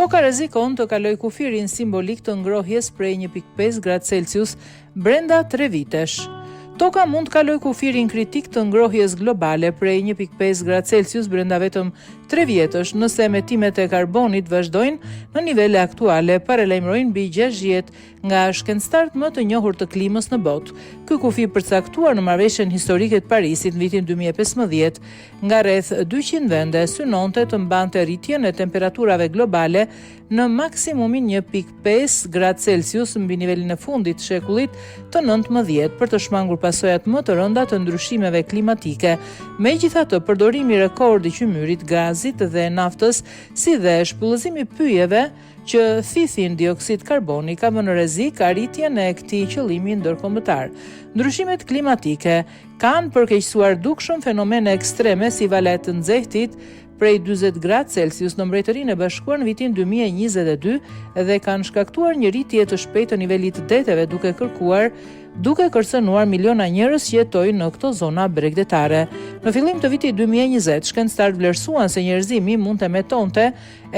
Toka rrezikon të kalojë kufirin simbolik të ngrohjes prej 1.5 gradë Celsius brenda 3 vitesh. Toka mund të kalojë kufirin kritik të ngrohjes globale prej 1.5 gradë Celsius brenda vetëm 3 vjetësh nëse emetimet e karbonit vazhdojnë në nivele aktuale, paralajmërojnë mbi 60 nga shkencëtarët më të njohur të klimës në botë. Ky kufi përcaktuar në marrëveshjen historike të Parisit në vitin 2015 nga rreth 200 vende synonte të mbante rritjen e temperaturave globale në maksimumin 1.5 gradë Celsius mbi nivelin e fundit të shekullit të 19 për të shmangur pasojat më të rënda të ndryshimeve klimatike. Megjithatë, përdorimi rekord i qymyrit, gazit dhe naftës, si dhe shpëllëzimi pyjeve që thithin dioksid karboni ka vënë në rrezik arritjen e këtij qëllimi ndërkombëtar. Ndryshimet klimatike kanë përkeqësuar dukshëm fenomene ekstreme si valet të nxehtit prej 40 gradë Celsius në Mbretërinë e Bashkuar në vitin 2022 dhe kanë shkaktuar një rritje të shpejtë të nivelit të deteve duke kërcënuar miliona njerëz që jetojnë në këto zona bregdetare. Në fillim të vitit 2020, shkencëtarët vlerësuan se njerëzimi mund të emetonte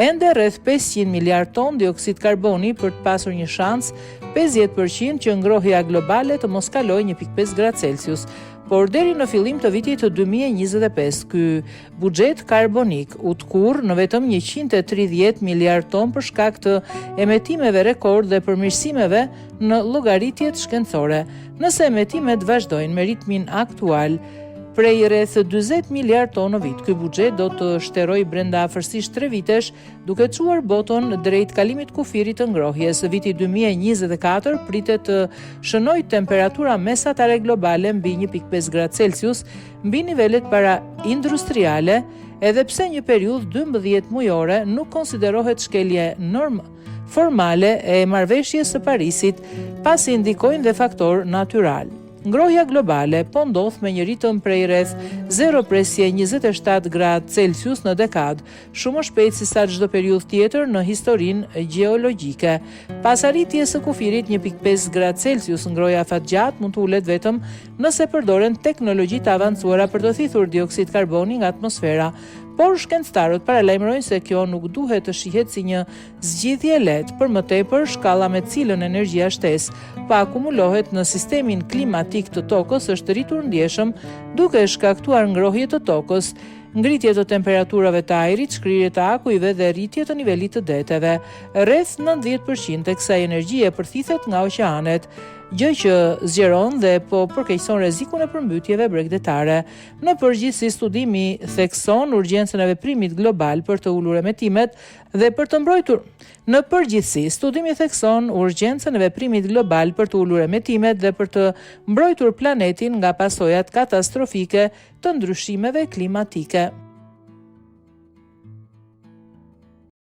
ende rreth 500 miliard ton dioksid karboni për të pasur një shans 50% që ngrohja globale të mos kalojë 1.5 gradë Celsius. Por deri në fillim të vitit të 2025, ky buxhet karbonik u tkurr në vetëm 130 miliard ton për shkak të emetimeve rekord dhe përmirësimeve në llogaritjet shkencore. Nëse emetimet vazhdojnë me ritmin aktual, prej rreth 40 miliard ton në vit, ky buxhet do të shterojë brenda afërsisht 3 vitesh, duke çuar botën drejt kalimit kufirit të ngrohjes. Viti 2024 pritet të shënojë temperatura mesatare globale mbi 1.5 gradë Celsius mbi nivelet para industriale, edhe pse një periudhë 12 mujore nuk konsiderohet shkelje formale e marrëveshjes së Parisit, pasi ndikojnë dhe faktor natyral. Ngrohja globale po ndodh me një ritëm prej rreth 0.27 gradë Celsius në dekadë, shumë më shpejt se sa çdo periudhë tjetër në historinë gjeologjike. Pas arritjes së kufirit 1.5 gradë Celsius, ngrohja afatgjatë mund të ulet vetëm nëse përdoren teknologji të avancuara për të thithur dioksid karboni nga atmosfera. Por shkencëtarët paralajmërojnë se kjo nuk duhet të shihet si një zgjidhje lehtë, për më tepër shkalla me cilën energjia shtesë pa akumulohet në sistemin klimatik të tokës është rritur ndjeshëm, duke shkaktuar ngrohje të tokës, ngritje të temperaturave të ajrit, shkrirje të akujve dhe rritje të nivelit të deteve. Rreth 90% e kësaj energjie përthithet nga oqeanet, gjë që zgjeron dhe po përkeqëson rrezikun e përmbytjeve bregdetare. Në përgjithësi, studimi thekson urgjencën e veprimit global për të ulur emetimet dhe për të mbrojtur. Në përgjithësi, studimi thekson urgjencën e veprimit global për të ulur emetimet dhe për të mbrojtur planetin nga pasojat katastrofike të ndryshimeve klimatike.